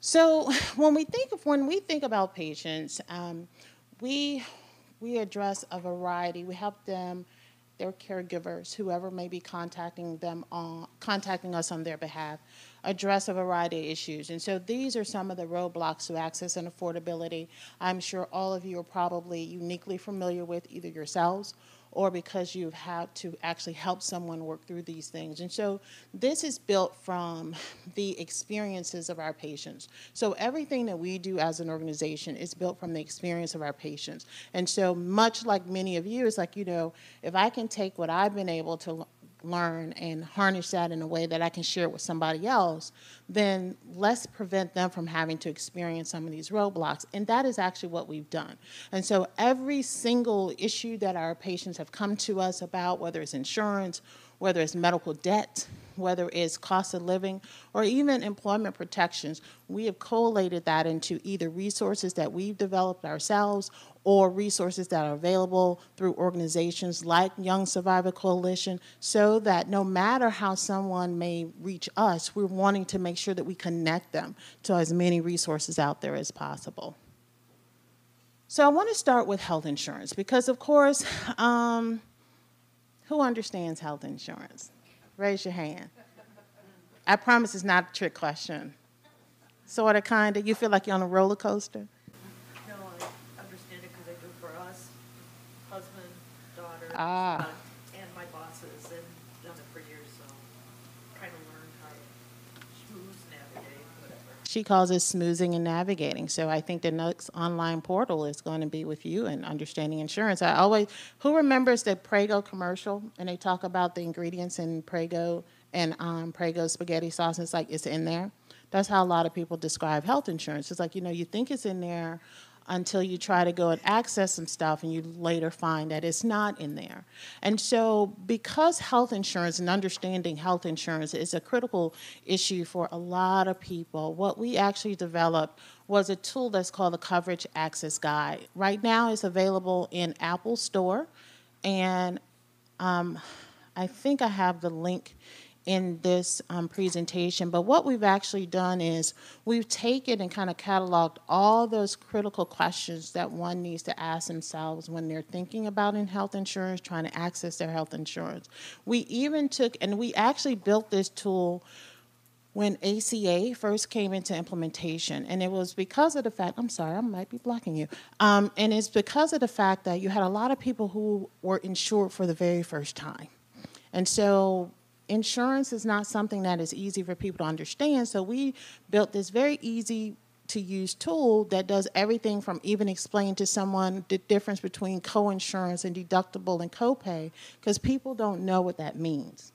So when we think about patients, we we address a variety. We help them, their caregivers, whoever may be contacting us on their behalf, address a variety of issues. And so these are some of the roadblocks to access and affordability. I'm sure all of you are probably uniquely familiar with either yourselves or because you've had to actually help someone work through these things. And so this is built from the experiences of our patients. So everything that we do as an organization is built from the experience of our patients. And so much like many of you, it's like, if I can take what I've been able to learn and harness that in a way that I can share it with somebody else, then let's prevent them from having to experience some of these roadblocks. And that is actually what we've done. And so every single issue that our patients have come to us about, whether it's insurance, whether it's medical debt, whether it's cost of living, or even employment protections, we have collated that into either resources that we've developed ourselves or resources that are available through organizations like Young Survivor Coalition, so that no matter how someone may reach us, we're wanting to make sure that we connect them to as many resources out there as possible. So I want to start with health insurance because, of course, who understands health insurance? Raise your hand. I promise it's not a trick question. Sort of, kind of. You feel like you're on a roller coaster? No, I understand it because I do it for us, husband, daughter, Ah. son, and my bosses, and done it for years, so kind of learned how to schmooze, navigate, whatever. She calls it smoothing and navigating. So I think the next online portal is going to be with you and understanding insurance. Who remembers the Prego commercial? And they talk about the ingredients in Prego and Prego spaghetti sauce. And it's like it's in there. That's how a lot of people describe health insurance. It's like, you think it's in there until you try to go and access some stuff and you later find that it's not in there. And so because health insurance and understanding health insurance is a critical issue for a lot of people, what we actually developed was a tool that's called the Coverage Access Guide. Right now it's available in Apple Store, and I think I have the link in this presentation, but what we've actually done is we've taken and kind of cataloged all those critical questions that one needs to ask themselves when they're thinking about in health insurance, trying to access their health insurance. We even took, and we actually built this tool when ACA first came into implementation, and it was because of the fact, I'm sorry, I might be blocking you, and it's because of the fact that you had a lot of people who were insured for the very first time. And so insurance is not something that is easy for people to understand. So we built this very easy to use tool that does everything from even explain to someone the difference between co-insurance and deductible and copay, because people don't know what that means.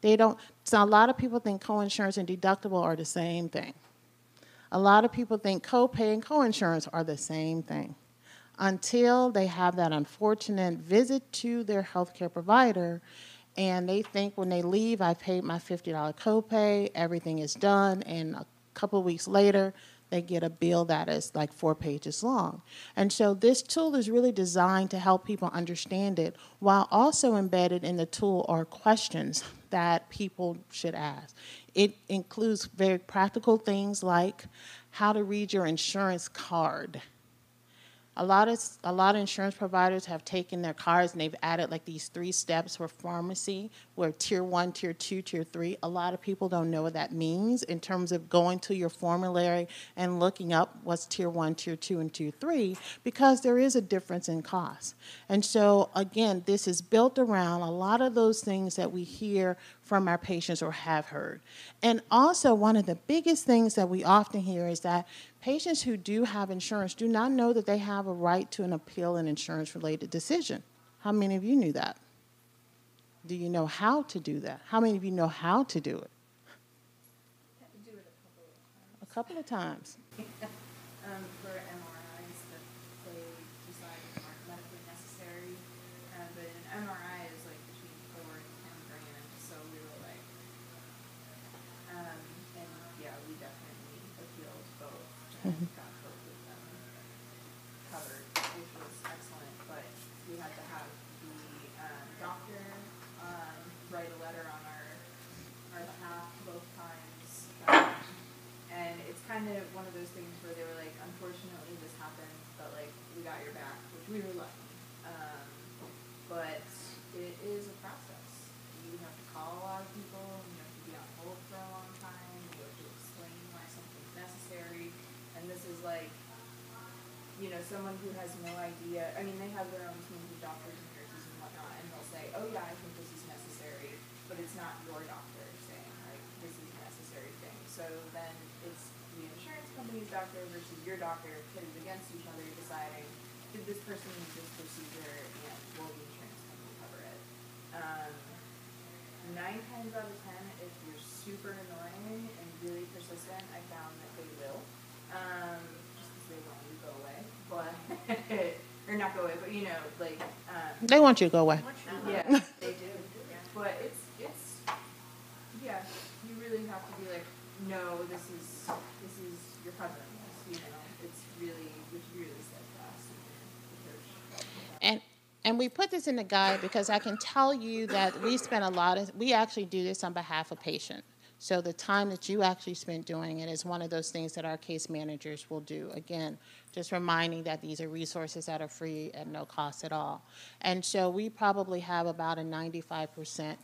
They don't. So a lot of people think co-insurance and deductible are the same thing. A lot of people think copay and co-insurance are the same thing until they have that unfortunate visit to their healthcare provider, and they think when they leave, I paid my $50 copay, everything is done, and a couple of weeks later, they get a bill that is like 4 pages long. And so this tool is really designed to help people understand it, while also embedded in the tool are questions that people should ask. It includes very practical things like how to read your insurance card. A lot of insurance providers have taken their cards and they've added like these 3 steps for pharmacy, where tier 1, tier 2, tier 3. A lot of people don't know what that means in terms of going to your formulary and looking up what's tier 1, tier 2, and tier 3, because there is a difference in cost. And so again, this is built around a lot of those things that we hear from our patients or have heard. And also, one of the biggest things that we often hear is that patients who do have insurance do not know that they have a right to an appeal an insurance-related decision. How many of you knew that? Do you know how to do that? How many of you know how to do it? Do it a couple of times. A couple of times. For MRIs that they decide aren't medically necessary, but an MRI is like between 4 and 10 grand, so we were like, and yeah, we definitely appealed both and got both of them covered, which was excellent, but we had to have the doctor write a letter on our behalf both times, and it's kind of one one of those things where they were like, unfortunately this happened, but like we got your back, which we were lucky. But it is a process. You have to call a lot of people, you have to be on hold for a long time, you have to explain why something's necessary, and this is like, you know, someone who has no idea. I mean, they have their own teams of doctors and nurses and whatnot, and they'll say, oh yeah, I think this is necessary, but it's not your doctor saying, like, this is a necessary thing. So then it's the insurance company's doctor versus your doctor pitted against each other, deciding, did this person need this procedure, and will the insurance company cover it? 9 times out of 10, if you're super annoying and really persistent, I found that they will. Just because they want you to go away, but or not go away, but you know, like They want you to go away. yeah, they do. But it's yeah, you really have to be like, no, this is your cousin. You know, it's really steadfast in your approach. And we put this in the guide because I can tell you that we actually do this on behalf of patients. So the time that you actually spend doing it is one of those things that our case managers will do. Again, just reminding that these are resources that are free at no cost at all. And so we probably have about a 95%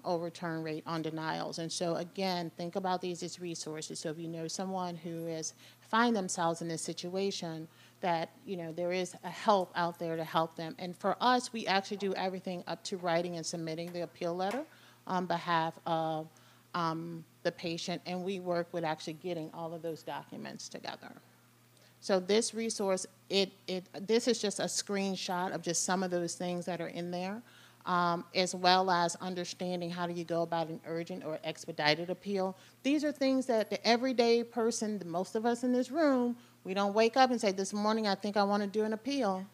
overturn rate on denials. And so again, think about these as resources. So if you know someone who find themselves in this situation, that, you know, there is a help out there to help them. And for us, we actually do everything up to writing and submitting the appeal letter on behalf of the patient, and we work with actually getting all of those documents together. So this resource, this is just a screenshot of just some of those things that are in there, as well as understanding how do you go about an urgent or expedited appeal. These are things that the everyday person, most of us in this room, we don't wake up and say, this morning I think I want to do an appeal.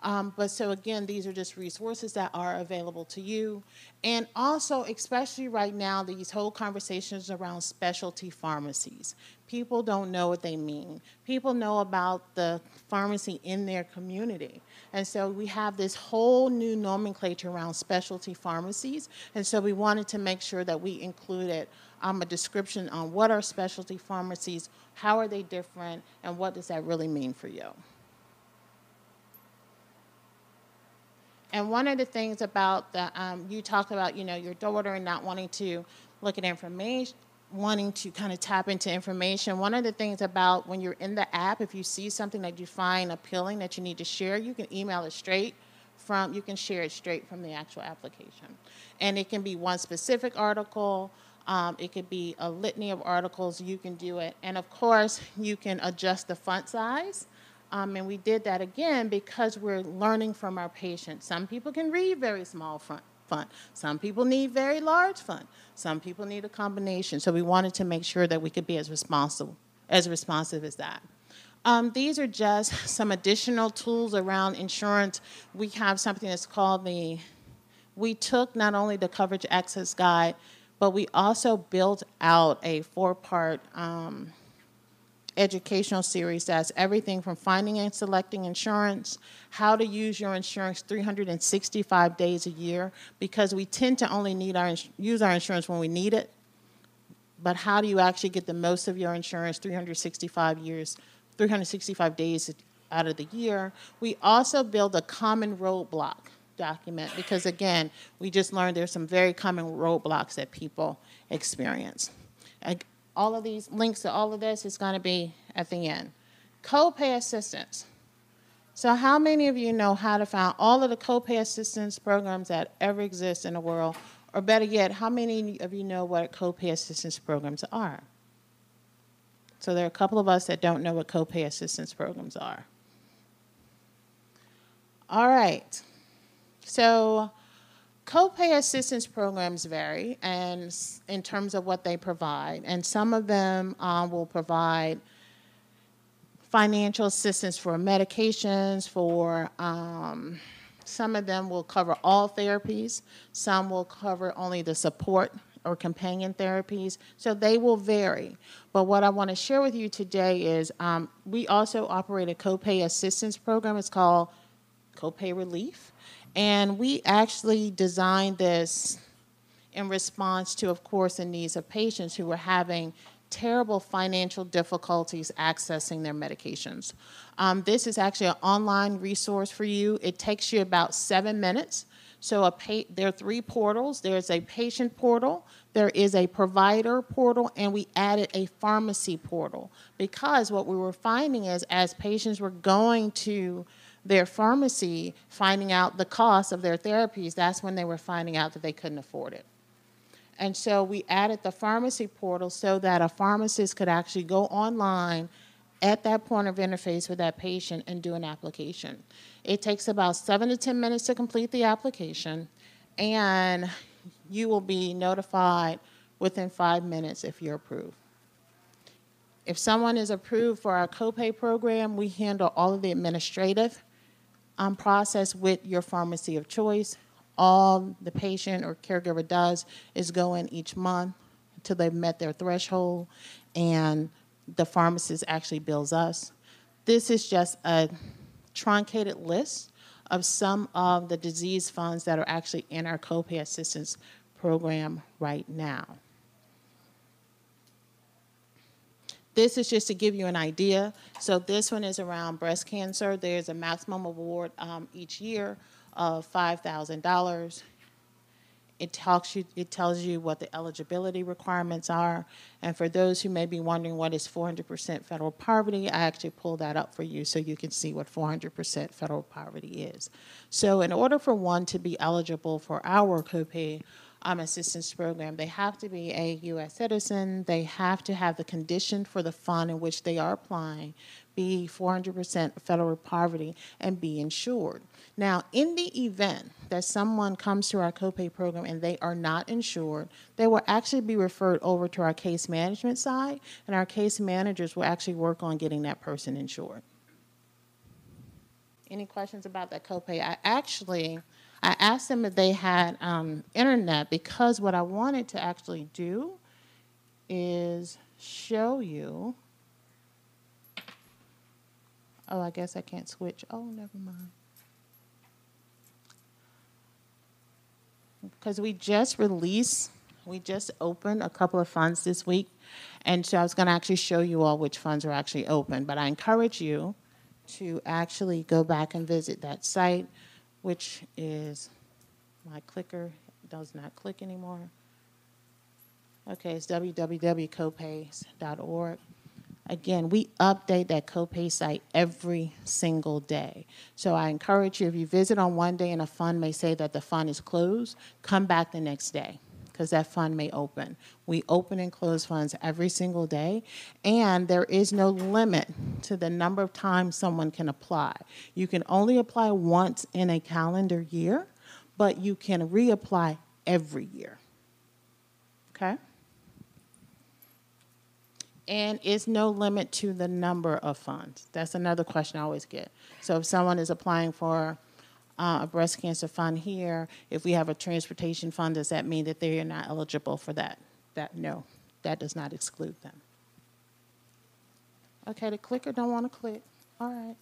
But so again, these are just resources that are available to you. And also, especially right now, these whole conversations around specialty pharmacies. People don't know what they mean. People know about the pharmacy in their community. And so we have this whole new nomenclature around specialty pharmacies. And so we wanted to make sure that we included a description on what are specialty pharmacies, how are they different, and what does that really mean for you. And one of the things about the, you talked about, you know, your daughter and not wanting to look at information, wanting to kind of tap into information. One of the things about when you're in the app, if you see something that you find appealing that you need to share, you can email it straight from, you can share it straight from the actual application. And it can be one specific article. It could be a litany of articles. You can do it. And of course, you can adjust the font size. And we did that again because we're learning from our patients. Some people can read very small font. Some people need very large font. Some people need a combination. So we wanted to make sure that we could be as responsive as that. These are just some additional tools around insurance. We have something that's called we took not only the coverage access guide, but we also built out a 4-part educational series that's everything from finding and selecting insurance, how to use your insurance 365 days a year, because we tend to only use our insurance when we need it, but how do you actually get the most of your insurance 365 days out of the year. We also build a common roadblock document because, again, we just learned there's some very common roadblocks that people experience. All of these links to all of this is going to be at the end. Copay assistance. So how many of you know how to find all of the copay assistance programs that ever exist in the world? Or better yet, how many of you know what copay assistance programs are? So there are a couple of us that don't know what copay assistance programs are. All right. So copay assistance programs vary and in terms of what they provide, and some of them will provide financial assistance for medications, some of them will cover all therapies, some will cover only the support or companion therapies, so they will vary. But what I want to share with you today is we also operate a copay assistance program. It's called Copay Relief. And we actually designed this in response to, of course, the needs of patients who were having terrible financial difficulties accessing their medications. This is actually an online resource for you. It takes you about 7 minutes. So there are 3 portals. There's a patient portal, there is a provider portal, and we added a pharmacy portal. Because what we were finding is as patients were going to their pharmacy, finding out the cost of their therapies, that's when they were finding out that they couldn't afford it. And so we added the pharmacy portal so that a pharmacist could actually go online at that point of interface with that patient and do an application. It takes about 7 to 10 minutes to complete the application, and you will be notified within 5 minutes if you're approved. If someone is approved for our copay program, we handle all of the administrative process with your pharmacy of choice. All the patient or caregiver does is go in each month until they've met their threshold, and the pharmacist actually bills us. This is just a truncated list of some of the disease funds that are actually in our copay assistance program right now. This is just to give you an idea. So this one is around breast cancer. There's a maximum award each year of $5,000. It tells you what the eligibility requirements are. And for those who may be wondering what is 400% federal poverty, I actually pulled that up for you so you can see what 400% federal poverty is. So in order for one to be eligible for our copay assistance program, they have to be a U.S. citizen, they have to have the condition for the fund in which they are applying, be 400% federal poverty, and be insured. Now, in the event that someone comes to our copay program and they are not insured, they will actually be referred over to our case management side, and our case managers will actually work on getting that person insured. Any questions about that copay? I asked them if they had internet, because what I wanted to actually do is show you. Oh, I guess I can't switch. Oh, never mind. Because we just opened a couple of funds this week, and so I was going to actually show you all which funds are actually open. But I encourage you to actually go back and visit that site, which is, my clicker does not click anymore. Okay, it's www.copays.org. Again, we update that copay site every single day. So I encourage you, if you visit on one day and a fund may say that the fund is closed, come back the next day, because that fund may open. We open and close funds every single day, and there is no limit to the number of times someone can apply. You can only apply once in a calendar year, but you can reapply every year. Okay? And it's no limit to the number of funds. That's another question I always get. So if someone is applying for a breast cancer fund here, if we have a transportation fund, does that mean that they are not eligible for that? No, that does not exclude them. Okay, the clicker don't want to click. All right.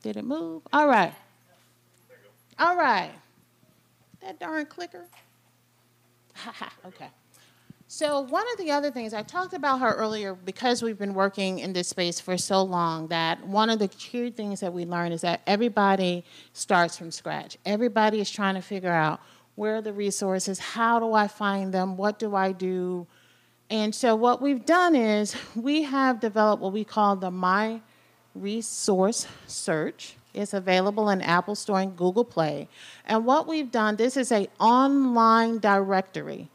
Did it move? All right. All right. That darn clicker. Okay. So one of the other things, I talked about her earlier, because we've been working in this space for so long, that one of the key things that we learned is that everybody starts from scratch. Everybody is trying to figure out where are the resources, how do I find them, what do I do? And so what we've done is we have developed what we call the My Resource Search. It's available in Apple Store and Google Play. And what we've done, this is an online directory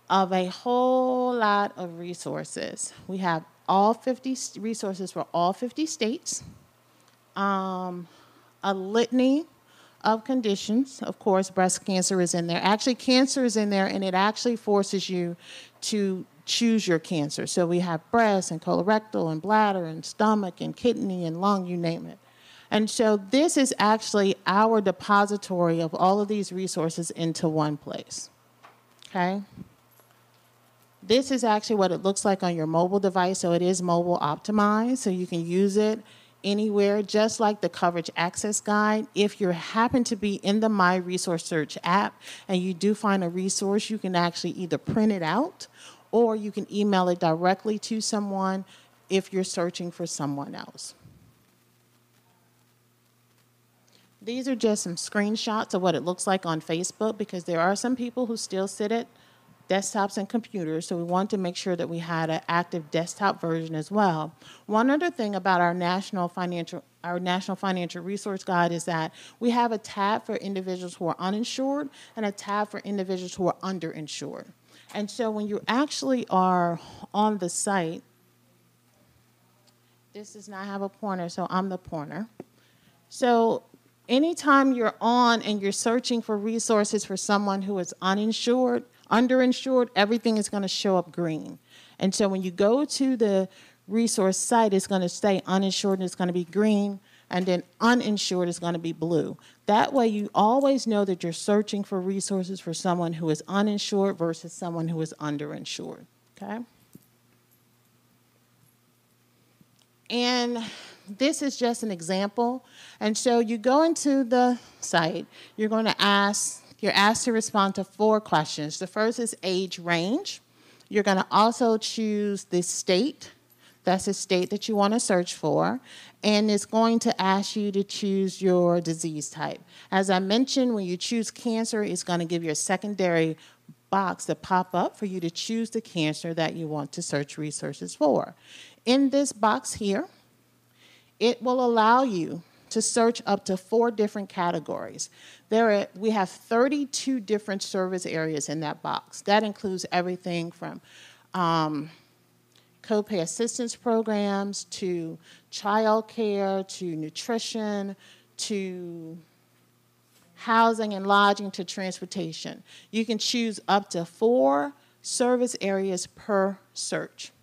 of a whole lot of resources. We have all 50 resources for all 50 states, a litany of conditions. Of course, breast cancer is in there. Actually, cancer is in there, and it actually forces you to choose your cancer. So we have breast and colorectal and bladder and stomach and kidney and lung, you name it. And so this is actually our depository of all of these resources into one place, okay? This is actually what it looks like on your mobile device, so it is mobile optimized, so you can use it anywhere, just like the coverage access guide. If you happen to be in the My Resource Search app and you do find a resource, you can actually either print it out or you can email it directly to someone if you're searching for someone else. These are just some screenshots of what it looks like on Facebook, because there are some people who still sit at desktops and computers, so we wanted to make sure that we had an active desktop version as well. One other thing about our National Financial Resource Guide is that we have a tab for individuals who are uninsured and a tab for individuals who are underinsured. And so when you actually are on the site, this does not have a pointer, so I'm the pointer. So anytime you're on and you're searching for resources for someone who is uninsured, underinsured, everything is going to show up green. And so when you go to the resource site, it's going to say uninsured and it's going to be green, and then uninsured is going to be blue. That way you always know that you're searching for resources for someone who is uninsured versus someone who is underinsured, okay? And this is just an example. And so you go into the site, you're asked to respond to 4 questions. The first is age range. You're going to also choose the state. That's the state that you want to search for. And it's going to ask you to choose your disease type. As I mentioned, when you choose cancer, it's going to give you a secondary box to pop up for you to choose the cancer that you want to search resources for. In this box here, it will allow you to search up to 4 different categories. We have 32 different service areas in that box. That includes everything from copay assistance programs to child care to nutrition to housing and lodging to transportation. You can choose up to 4 service areas per search.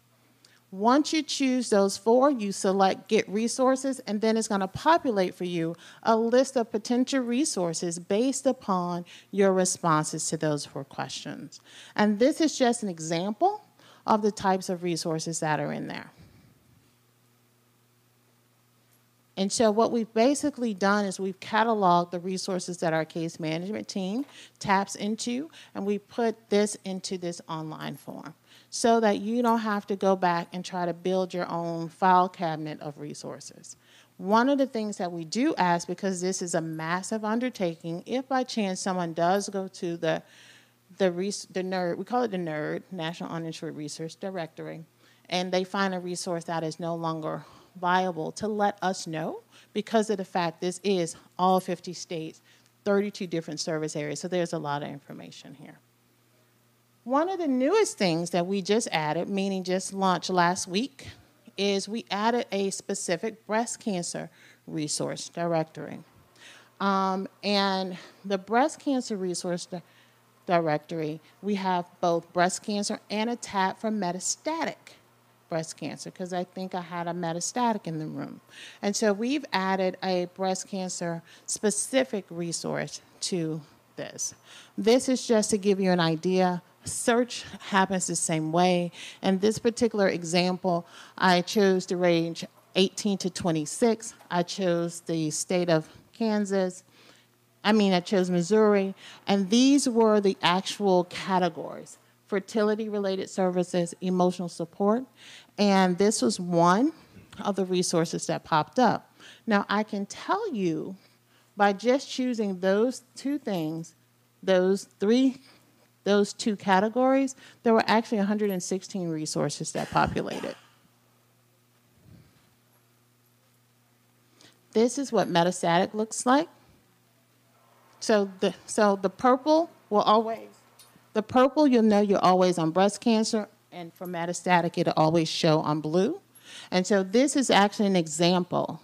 Once you choose those 4, you select Get Resources, and then it's going to populate for you a list of potential resources based upon your responses to those 4 questions. And this is just an example of the types of resources that are in there. And so what we've basically done is we've cataloged the resources that our case management team taps into, and we put this into this online form so that you don't have to go back and try to build your own file cabinet of resources. One of the things that we do ask, because this is a massive undertaking, if by chance someone does go to the NERD, we call it the NERD, National Uninsured Resource Directory, and they find a resource that is no longer viable, to let us know, because of the fact this is all 50 states, 32 different service areas, so there's a lot of information here. One of the newest things that we just added, meaning just launched last week, is we added a specific breast cancer resource directory. And the breast cancer resource directory, we have both breast cancer and a tab for metastatic breast cancer, because I think I had a metastatic in the room. And so we've added a breast cancer specific resource to this. This is just to give you an idea. Search happens the same way. In this particular example, I chose the range 18 to 26. I chose the state of Kansas. I chose Missouri. And these were the actual categories: fertility-related services, emotional support. And this was one of the resources that popped up. Now, I can tell you, by just choosing those 2 things, those 2 categories, there were actually 116 resources that populated. This is what metastatic looks like. So the purple will always, you'll know you're always on breast cancer, and for metastatic, it'll always show on blue. And so this is actually an example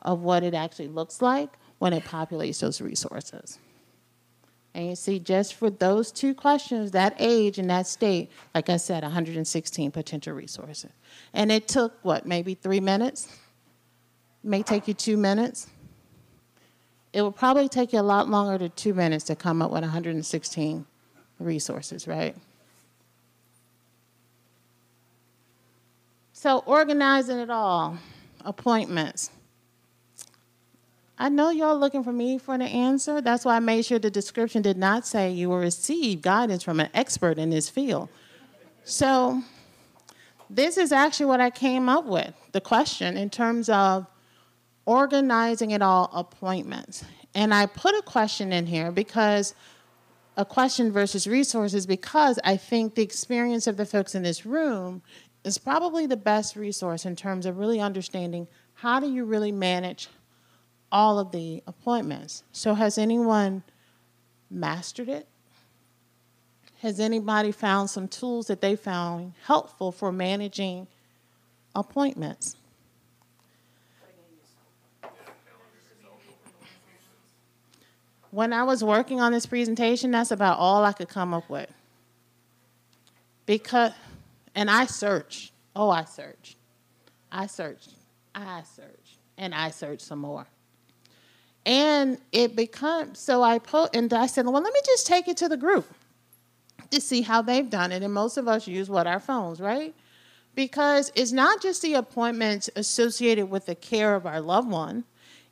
of what it actually looks like when it populates those resources. And you see, just for those 2 questions, that age and that state, like I said, 116 potential resources. And it took, maybe 3 minutes? It may take you 2 minutes. It will probably take you a lot longer than 2 minutes to come up with 116 resources, right? So organizing it all, appointments. I know y'all looking for me for the answer. That's why I made sure the description did not say you will receive guidance from an expert in this field. So this is actually what I came up with, the question in terms of organizing it all, appointments. And I put a question in here because a question versus resources, because I think the experience of the folks in this room is probably the best resource in terms of really understanding how do you really manage all of the appointments. So has anyone mastered it? Has anybody found some tools that they found helpful for managing appointments? When I was working on this presentation, that's about all I could come up with. Because, and I searched. Oh, I searched. I searched. I searched. And I searched some more. And it becomes, so I put, and I said, well, let me just take it to the group to see how they've done it. And most of us use what, our phones, right? Because it's not just the appointments associated with the care of our loved one.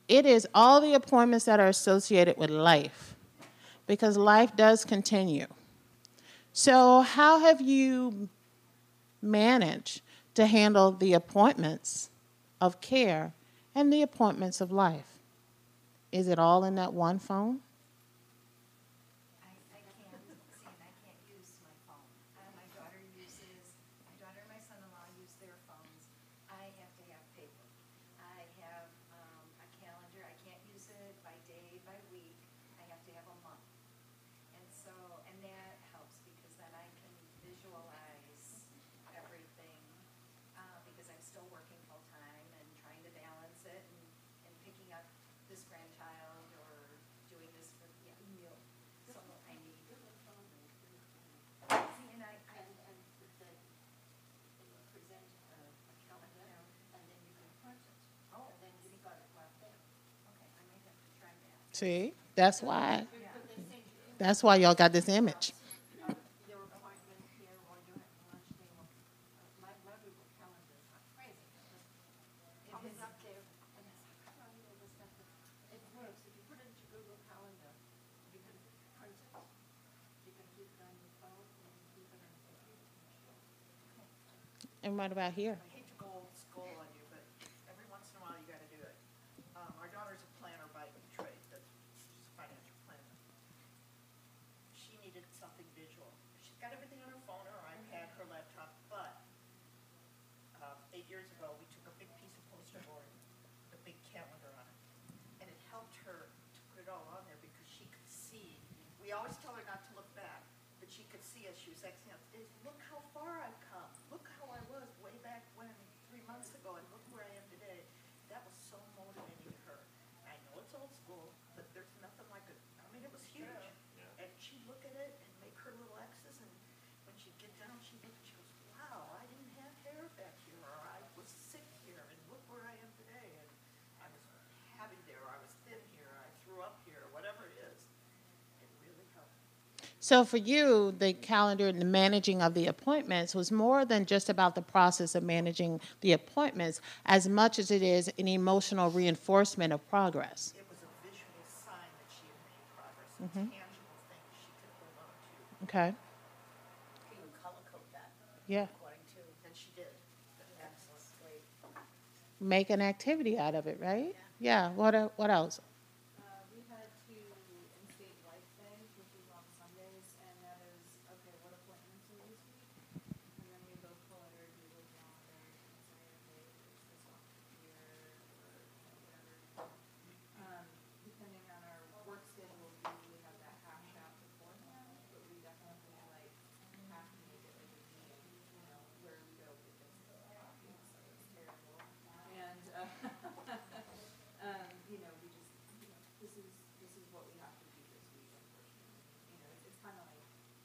It is all the appointments that are associated with life, because life does continue. So how have you managed to handle the appointments of care and the appointments of life? Is it all in that one phone? I can't use my phone. My daughter and my son-in-law use their phones. I have to have paper. I have a calendar. I can't use it by day, by week. I have to have a month. And so, and that helps because then I can visualize everything, because I'm still working full-time and trying to balance it and picking up this grandchild or doing this for you. So I need. See, and present a calendar, and then you can print it. Oh, and then you've got it right there. Okay, I may have to try that. See, that's why. That's why y'all got this image. Your appointment here while you're at lunch table. My Google calendar is not crazy. It is up there, and it's like, how do I know this stuff? It works. If you put it into Google Calendar, you can print it. You can keep it on your phone, and you can keep it on your computer. And what about here? I hate to go old school on you, but every once in a while you gotta do it. Our daughter's a planner by trade, she's a financial planner. She needed something visual. She's got everything on her phone, her iPad, her laptop, but 8 years ago, we took a big piece of poster board, a big calendar on it, and it helped her to put it all on there because she could see. We always tell her not to look back, but she could see as she was exiting out, look how far I've come. Look how I was way back when, 3 months ago, and look where I am today. That was so motivating to her. I know it's old school, but there's nothing like it. I mean, it was huge. And she'd look at it and make her little X's, and when she'd get down, she'd look and she goes, wow, I didn't have hair back here, or I was sick here, and look where I am today. And I was heavy there, or I was thin here, or I threw up here, or whatever it is. It really helped. So for you, the calendar and the managing of the appointments was more than just about the process of managing the appointments, as much as it is an emotional reinforcement of progress. It was a visual sign that she had made progress, a tangible thing she could hold on to. Okay. You can color code that Yeah. according to. And she did. Excellent. Great. Make an activity out of it, right? Yeah. What else? We had to instate Life Day, which is on Sundays, and that is, okay, what appointments are this week? And then we both pull out our Google Calendar and say, okay, is this off here, or whatever. Depending on our work schedules, we usually have that hashed out beforehand, but we definitely like have to make it like a game, where we go get this coffee, so it's terrible. And, we just, this is what we have to do this week, unfortunately. It's kind of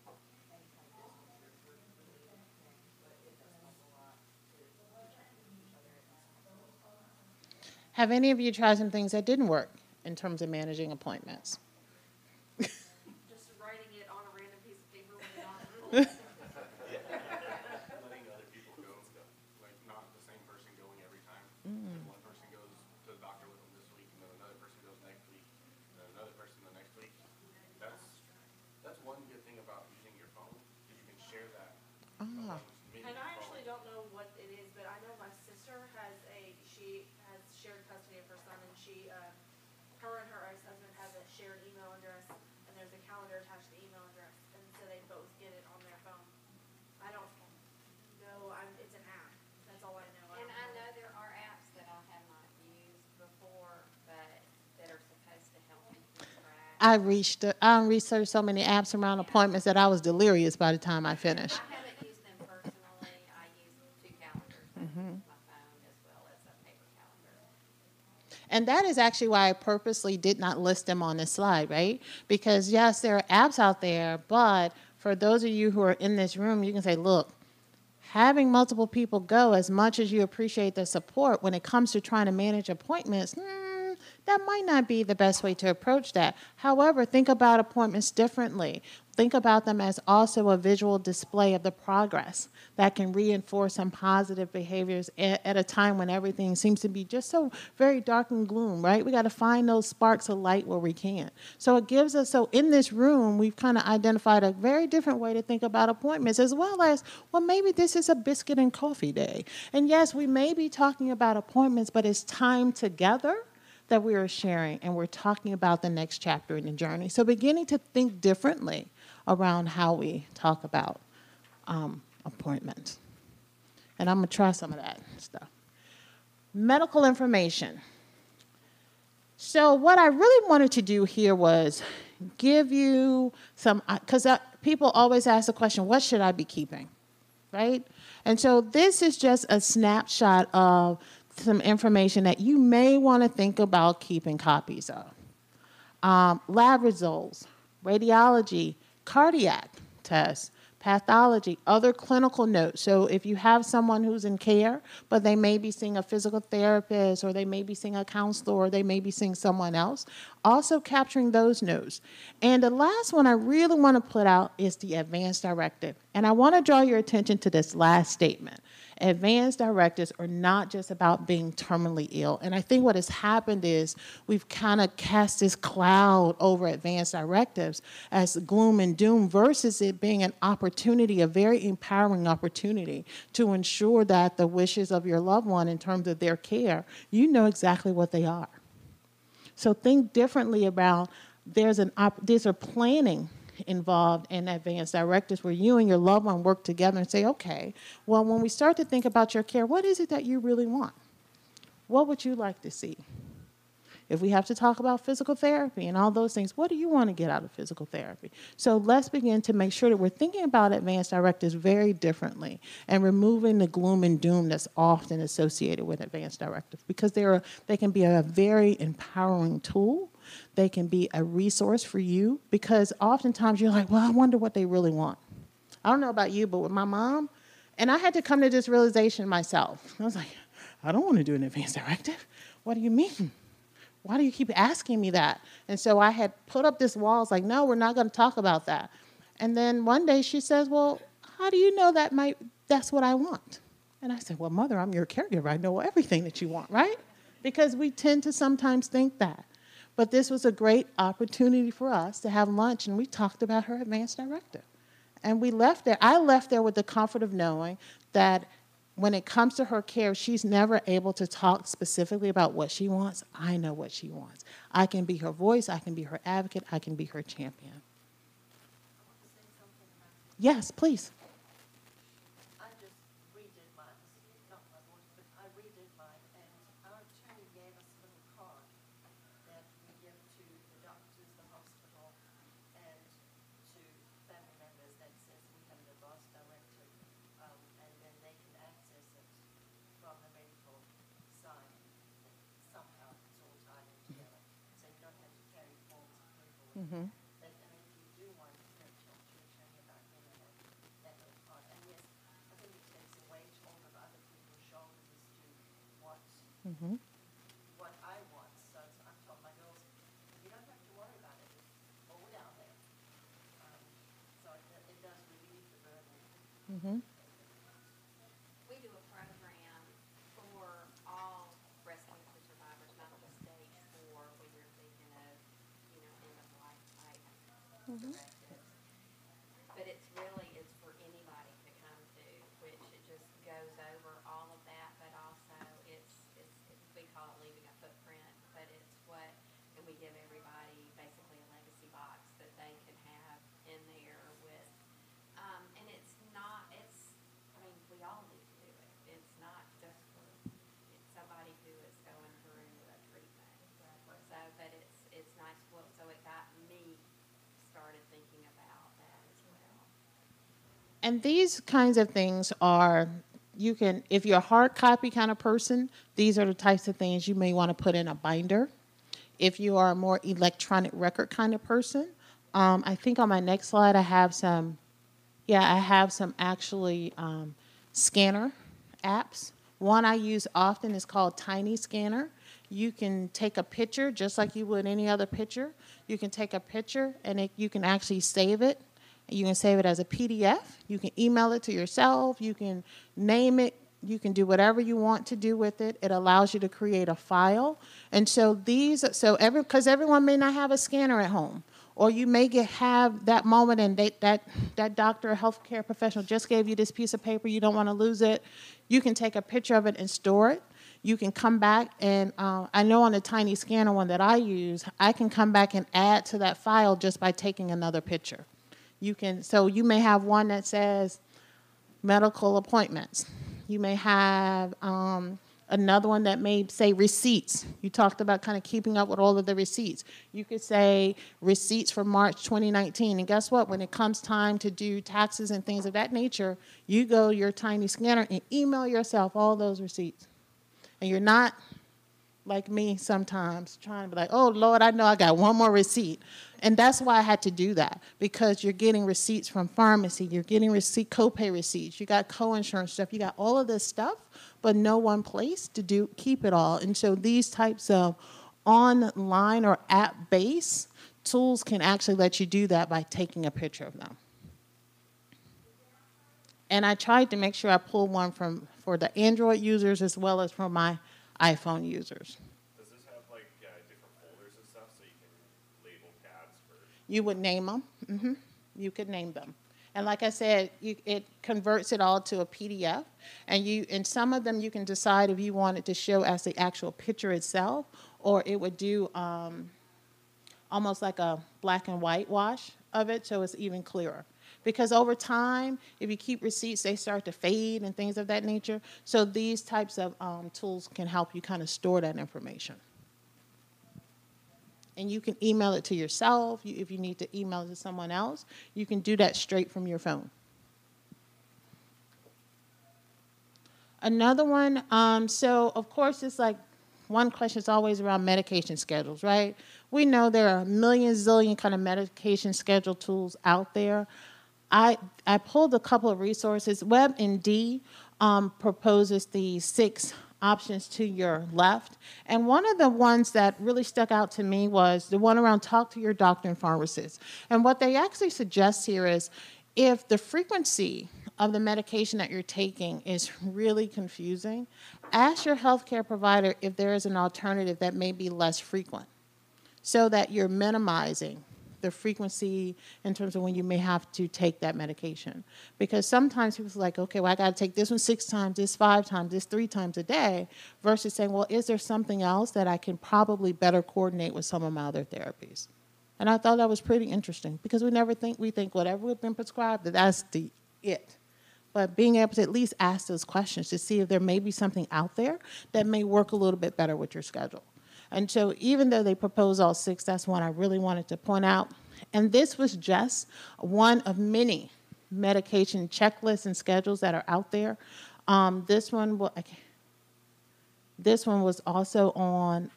like any kind of business or work-related thing, but it does help a lot to check in with each other and see. Have any of you tried some things that didn't work in terms of managing appointments? Just writing it on a random piece of paper when you're on a Letting other people go, like not the sister she has shared custody of her son, and her and her ex-husband have a shared email address, and there's a calendar attached to the email address, and so they both get it on their phone. I don't know, it's an app, that's all I know. And I know there are apps that I have not used before, but that are supposed to help me keep track. I researched so many apps around appointments that I was delirious by the time I finished. I haven't used them personally. I use 2 calendars. I use my phone as well as a paper calendar. And that is actually why I purposely did not list them on this slide, right? Because yes, there are apps out there, but for those of you who are in this room, you can say, look, having multiple people go, as much as you appreciate the support, when it comes to trying to manage appointments, that might not be the best way to approach that. However, think about appointments differently. Think about them as also a visual display of the progress that can reinforce some positive behaviors at a time when everything seems to be just so very dark and gloom, right? We got to find those sparks of light where we can. So it gives us, so in this room, we've kind of identified a very different way to think about appointments, as well as, well, maybe this is a biscuit and coffee day. And yes, we may be talking about appointments, but it's time together that we are sharing, and we're talking about the next chapter in the journey. So beginning to think differently around how we talk about appointments. And I'm going to try some of that stuff. Medical information. So what I really wanted to do here was give you some, because people always ask the question, what should I be keeping, right? And so this is just a snapshot of some information that you may want to think about keeping copies of. Lab results, radiology, cardiac tests, pathology, other clinical notes. So if you have someone who's in care, but they may be seeing a physical therapist, or they may be seeing a counselor, or they may be seeing someone else, also capturing those notes. And the last one I really want to put out is the advance directive. And I want to draw your attention to this last statement. Advance directives are not just about being terminally ill. And I think what has happened is we've kind of cast this cloud over advance directives as gloom and doom versus it being an opportunity, a very empowering opportunity to ensure that the wishes of your loved one in terms of their care, you know exactly what they are. So think differently about there's a planning involved in advance directives where you and your loved one work together and say, okay, well, when we start to think about your care, what is it that you really want? What would you like to see? If we have to talk about physical therapy and all those things, what do you want to get out of physical therapy? So let's begin to make sure that we're thinking about advance directives very differently and removing the gloom and doom that's often associated with advance directives, because they can be a very empowering tool. They can be a resource for you, because oftentimes you're like, well, I wonder what they really want. I don't know about you, but with my mom, and I had to come to this realization myself. I was like, I don't want to do an advance directive. What do you mean? Why do you keep asking me that? And so I had put up this wall. I was like, no, we're not going to talk about that. And then one day she says, well, how do you know that's what I want? And I said, well, Mother, I'm your caregiver. I know everything that you want, right? Because we tend to sometimes think that. But this was a great opportunity for us to have lunch, and we talked about her advance directive. And we left there. I left there with the comfort of knowing that when it comes to her care, she's never able to talk specifically about what she wants. I know what she wants. I can be her voice. I can be her advocate. I can be her champion. I want to say something about Yes, please. I just redid mine, not my voice, but I redid mine, and our attorney gave us a little card that we give to the doctors, the hospital, and to family members that says we have an advice directive, and then they can access it from the medical side. Somehow it's all tied in together, so you don't have to carry forms of paperwork. And if you do want to talk to your attorney about getting that little card, and yes, I think it takes a weight off of other people's shoulders as to what I want. So I've told my girls, you don't have to worry about it. It's all down there. So it does relieve the burden. We do a program for all breast cancer survivors, not just stage 4, when you're thinking of, end of life type directives. But it's for anybody to come to, which it just goes over all of that, but also And these kinds of things are, you can, if you're a hard copy kind of person, these are the types of things you may want to put in a binder. If you are a more electronic record kind of person, I think on my next slide I have some, yeah, I have some actually scanner apps. One I use often is called Tiny Scanner. You can take a picture just like you would any other picture. You can take a picture and you can actually save it. You can save it as a PDF. You can email it to yourself. You can name it. You can do whatever you want to do with it. It allows you to create a file. And so because everyone may not have a scanner at home, or you may have that moment and that doctor or healthcare professional just gave you this piece of paper, you don't want to lose it. You can take a picture of it and store it. You can come back and I know on the Tiny Scanner one that I use, I can come back and add to that file just by taking another picture. So you may have one that says medical appointments. You may have another one that may say receipts. You talked about kind of keeping up with all of the receipts. You could say receipts for March 2019. And guess what? When it comes time to do taxes and things of that nature, you go to your Tiny Scanner and email yourself all those receipts. And you're not like me sometimes trying to be like, oh, Lord, I know I got one more receipt. And that's why I had to do that, because you're getting receipts from pharmacy. You're getting copay receipts. You got co-insurance stuff. You got all of this stuff, but no one place to keep it all. And so these types of online or app-based tools can actually let you do that by taking a picture of them. And I tried to make sure I pulled one for the Android users as well as for my iPhone users. Does this have like different folders and stuff so you can label tabs for? You would name them. Mm-hmm. You could name them. And like I said, it converts it all to a PDF. And some of them you can decide if you want it to show as the actual picture itself, or it would do almost like a black and white wash of it so it's even clearer. Because over time, if you keep receipts, they start to fade and things of that nature. So these types of tools can help you kind of store that information. And you can email it to yourself. If you need to email it to someone else, you can do that straight from your phone. Another one, so of course it's like one question is always around medication schedules, right? We know there are a million zillion kind of medication schedule tools out there. I pulled a couple of resources. WebMD proposes the 6 options to your left. And one of the ones that really stuck out to me was the one around talk to your doctor and pharmacist. And what they actually suggest here is if the frequency of the medication that you're taking is really confusing, ask your healthcare provider if there is an alternative that may be less frequent so that you're minimizing the frequency in terms of when you may have to take that medication. Because sometimes people are like, okay, well, I got to take this one 6 times, this 5 times, this 3 times a day, versus saying, well, is there something else that I can probably better coordinate with some of my other therapies? And I thought that was pretty interesting, because we think whatever we've been prescribed, that's it. But being able to at least ask those questions to see if there may be something out there that may work a little bit better with your schedule. And so even though they propose all 6, that's one I really wanted to point out. And this was just one of many medication checklists and schedules that are out there. This one was also on,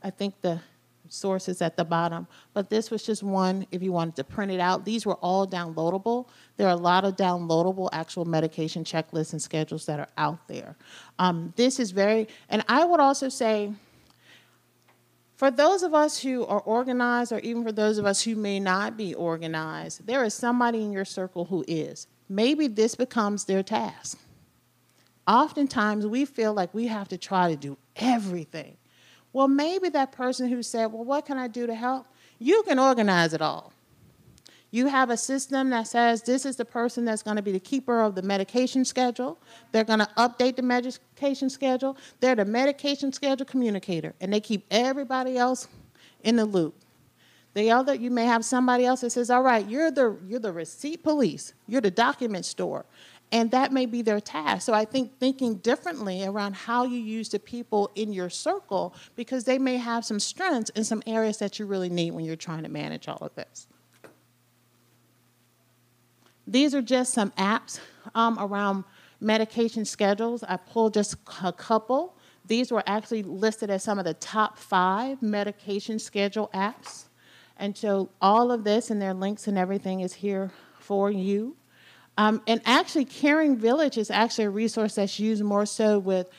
I think the source is at the bottom, but this was just one if you wanted to print it out. These were all downloadable. There are a lot of downloadable actual medication checklists and schedules that are out there. This is and I would also say, for those of us who are organized, or even for those of us who may not be organized, there is somebody in your circle who is. Maybe this becomes their task. Oftentimes, we feel like we have to try to do everything. Well, maybe that person who said, well, what can I do to help? You can organize it all. You have a system that says this is the person that's going to be the keeper of the medication schedule. They're going to update the medication schedule. They're the medication schedule communicator, and they keep everybody else in the loop. You may have somebody else that says, all right, you're the receipt police. You're the document store. And that may be their task. So I think thinking differently around how you use the people in your circle, because they may have some strengths in some areas that you really need when you're trying to manage all of this. These are just some apps around medication schedules. I pulled just a couple. These were actually listed as some of the top 5 medication schedule apps. And so all of this and their links and everything is here for you. And actually, Caring Village is actually a resource that's used more so with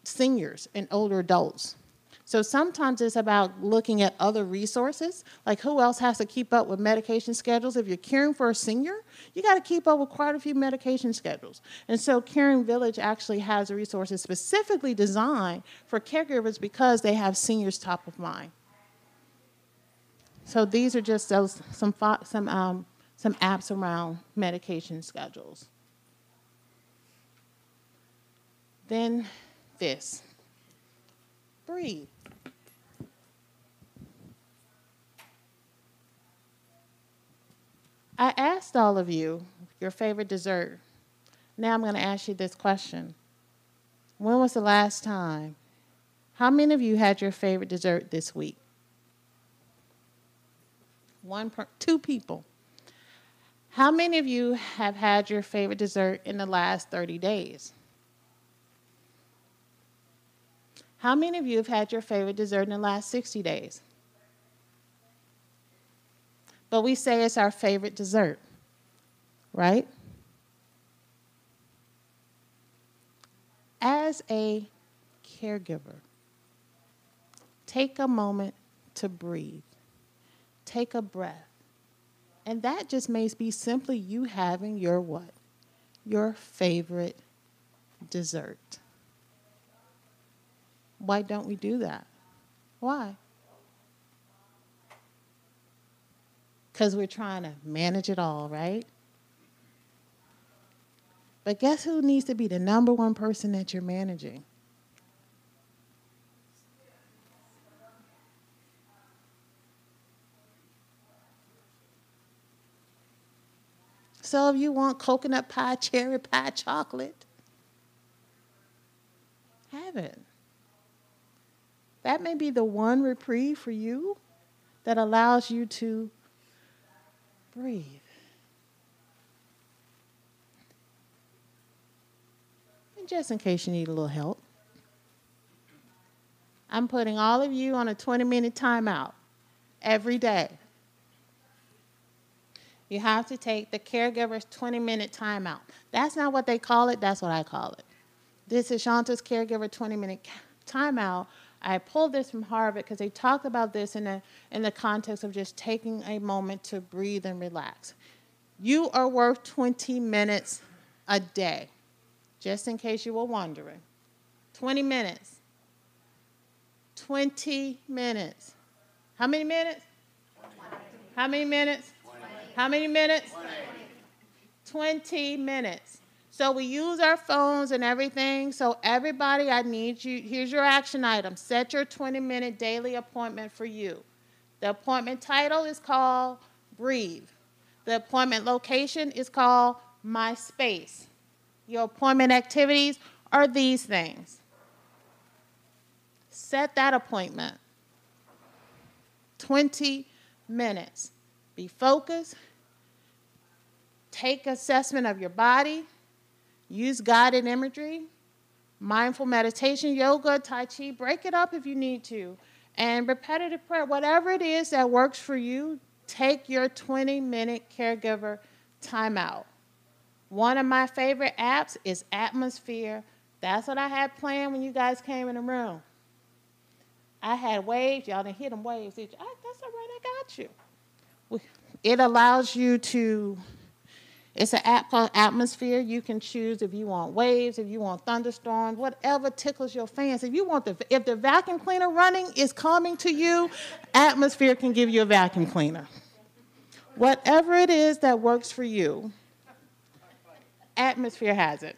seniors and older adults. So sometimes it's about looking at other resources, like who else has to keep up with medication schedules. If you're caring for a senior, you got to keep up with quite a few medication schedules. And so Caring Village actually has resources specifically designed for caregivers because they have seniors top of mind. So these are just those some apps around medication schedules. Then this. Breathe. I asked all of you your favorite dessert. Now I'm going to ask you this question. When was the last time? How many of you had your favorite dessert this week? 2 people. How many of you have had your favorite dessert in the last 30 days? How many of you have had your favorite dessert in the last 60 days? But we say it's our favorite dessert, right? As a caregiver, take a moment to breathe. Take a breath. And that just may be simply you having your what? Your favorite dessert. Why don't we do that? Why? Because we're trying to manage it all, right? But guess who needs to be the number one person that you're managing? So if you want coconut pie, cherry pie, chocolate, have it. That may be the one reprieve for you that allows you to breathe. And just in case you need a little help, I'm putting all of you on a 20-minute timeout every day. You have to take the caregiver's 20-minute timeout. That's not what they call it. That's what I call it. This is Shanta's caregiver 20-minute timeout. I pulled this from Harvard because they talked about this in the context of just taking a moment to breathe and relax. You are worth 20 minutes a day, just in case you were wondering. 20 minutes. 20 minutes. How many minutes? 20. How many minutes? 20. How many minutes? 20. 20 minutes. So we use our phones and everything. So everybody, I need you, here's your action item. Set your 20-minute daily appointment for you. The appointment title is called Breathe. The appointment location is called My Space. Your appointment activities are these things. Set that appointment. 20 minutes. Be focused. Take assessment of your body. Use guided imagery, mindful meditation, yoga, Tai Chi. Break it up if you need to. And repetitive prayer, whatever it is that works for you, take your 20-minute caregiver timeout. One of my favorite apps is Atmosphere. That's what I had planned when you guys came in the room. I had waves. Y'all didn't hear them waves, did you? That's all right, I got you. It allows you to, it's an app called Atmosphere. You can choose if you want waves, if you want thunderstorms, whatever tickles your fancy. If the vacuum cleaner running is coming to you, Atmosphere can give you a vacuum cleaner. Whatever it is that works for you, Atmosphere has it.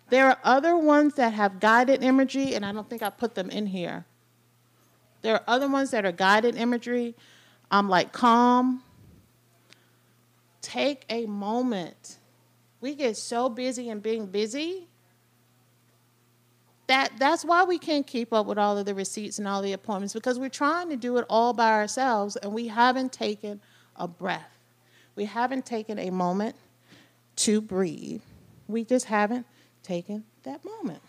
There are other ones that have guided imagery, and I don't think I put them in here. There are other ones that are guided imagery, like Calm. Take a moment. We get so busy and being busy. That's why we can't keep up with all of the receipts and all the appointments, because we're trying to do it all by ourselves and we haven't taken a breath. We haven't taken a moment to breathe. We just haven't taken that moment.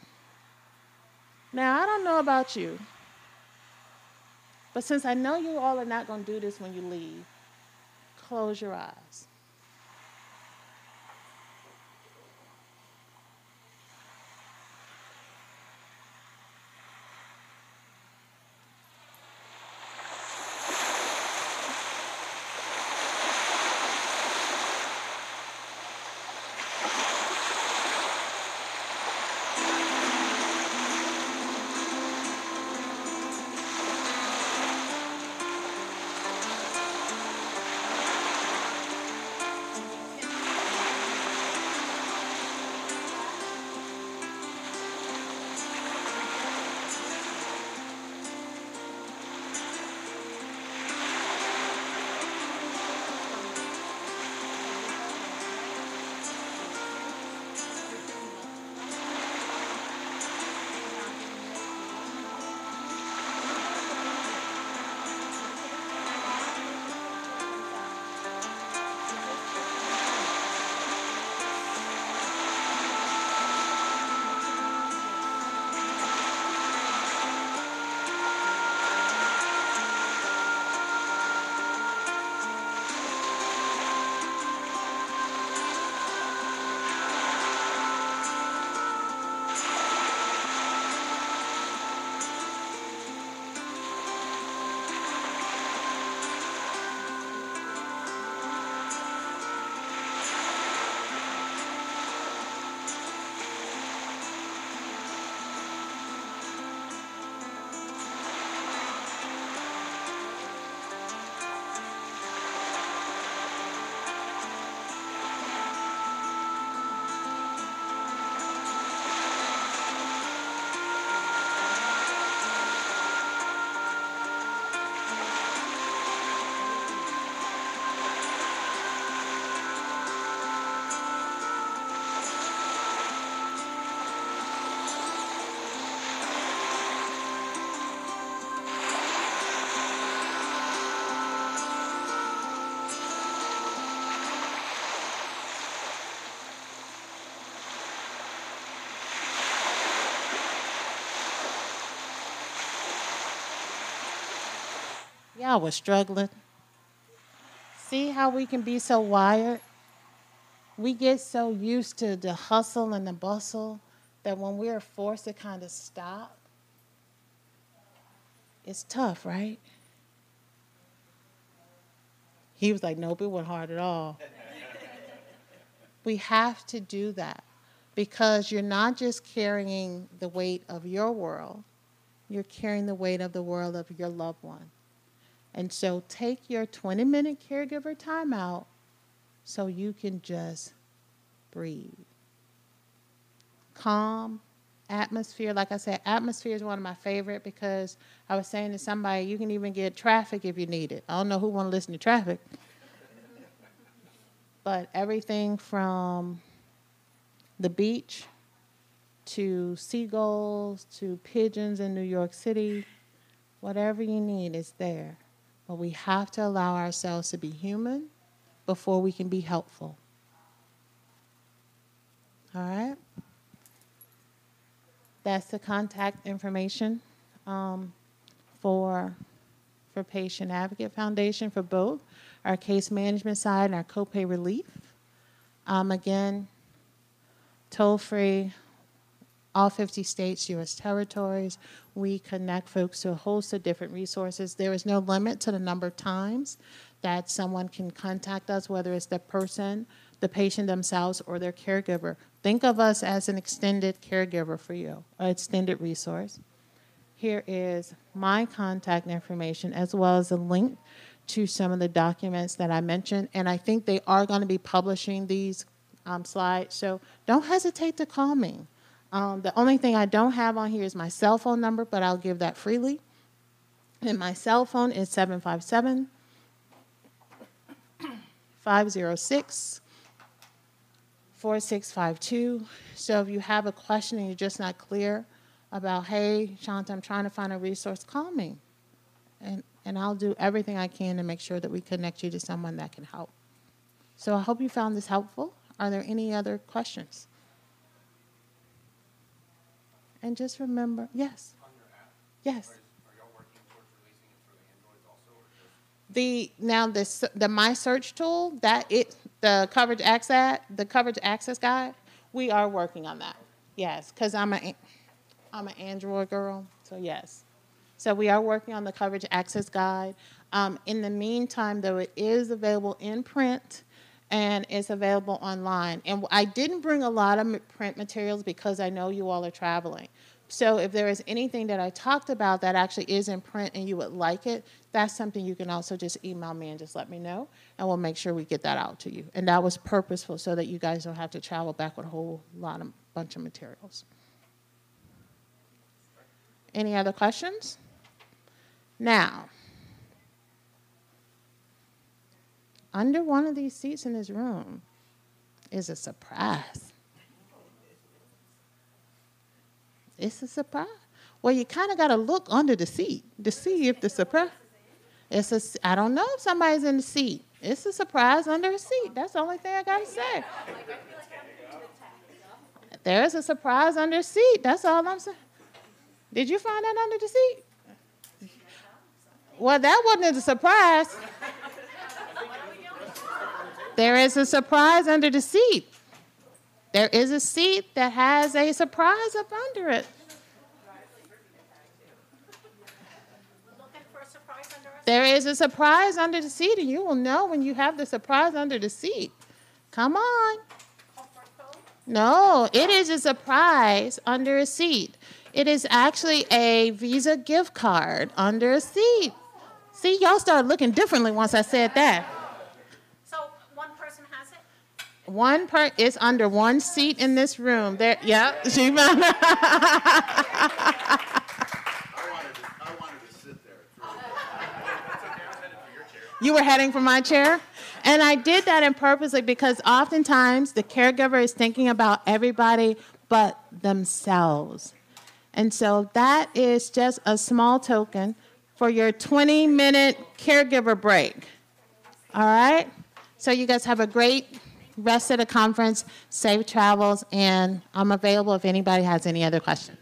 Now, I don't know about you, but since I know you all are not going to do this when you leave, close your eyes. Y'all was struggling. See how we can be so wired? We get so used to the hustle and the bustle that when we're forced to kind of stop, it's tough, right? He was like, nope, it wasn't hard at all. We have to do that because you're not just carrying the weight of your world, you're carrying the weight of the world of your loved one. And so take your 20-minute caregiver timeout so you can just breathe. Calm atmosphere. Like I said, atmosphere is one of my favorite because I was saying to somebody, you can even get traffic if you need it. I don't know who want to listen to traffic. But everything from the beach to seagulls to pigeons in New York City, whatever you need is there. But we have to allow ourselves to be human before we can be helpful. All right? That's the contact information for Patient Advocate Foundation for both our case management side and our copay relief. Again, toll-free, all 50 states, U.S. territories. We connect folks to a host of different resources. There is no limit to the number of times that someone can contact us, whether it's the person, the patient themselves, or their caregiver. Think of us as an extended caregiver for you, an extended resource. Here is my contact information as well as a link to some of the documents that I mentioned. And I think they are going to be publishing these slides, so don't hesitate to call me. The only thing I don't have on here is my cell phone number, but I'll give that freely. And my cell phone is 757-506-4652. So if you have a question and you're just not clear about, hey, Shanta, I'm trying to find a resource, call me. And I'll do everything I can to make sure that we connect you to someone that can help. So I hope you found this helpful. Are there any other questions? And just remember, yes. On your app, Yes. are y'all working towards releasing it for the Androids also, or just? The My Search tool, the coverage access guide, we are working on that. Yes, because I'm an Android girl, so yes. So we are working on the coverage access guide. In the meantime, though, it is available in print and it's available online. And I didn't bring a lot of print materials because I know you all are traveling. So if there is anything that I talked about that actually is in print and you would like it, that's something you can also just email me and just let me know, and we'll make sure we get that out to you. And that was purposeful so that you guys don't have to travel back with a whole bunch of materials. Any other questions? Now, under one of these seats in this room is a surprise. It's a surprise. Well, you kind of got to look under the seat to see if the surprise. I don't know if somebody's in the seat. It's a surprise under a seat. That's the only thing I got to say. There is a surprise under a seat. That's all I'm saying. Did you find that under the seat? Well, that wasn't a surprise. There is a surprise under the seat. There is a seat that has a surprise up under it. Looking for a surprise under us? There is a surprise under the seat, and you will know when you have the surprise under the seat. Come on. Comfort code? No, it is a surprise under a seat. It is actually a Visa gift card under a seat. See, y'all started looking differently once I said that. So one person has it? It's under one seat in this room. There, yeah. She found I wanted to sit there. You were heading for my chair? And I did that purposely because oftentimes the caregiver is thinking about everybody but themselves. And so that is just a small token for your 20-minute caregiver break. All right? So you guys have a great rest of the conference, safe travels, and I'm available if anybody has any other questions.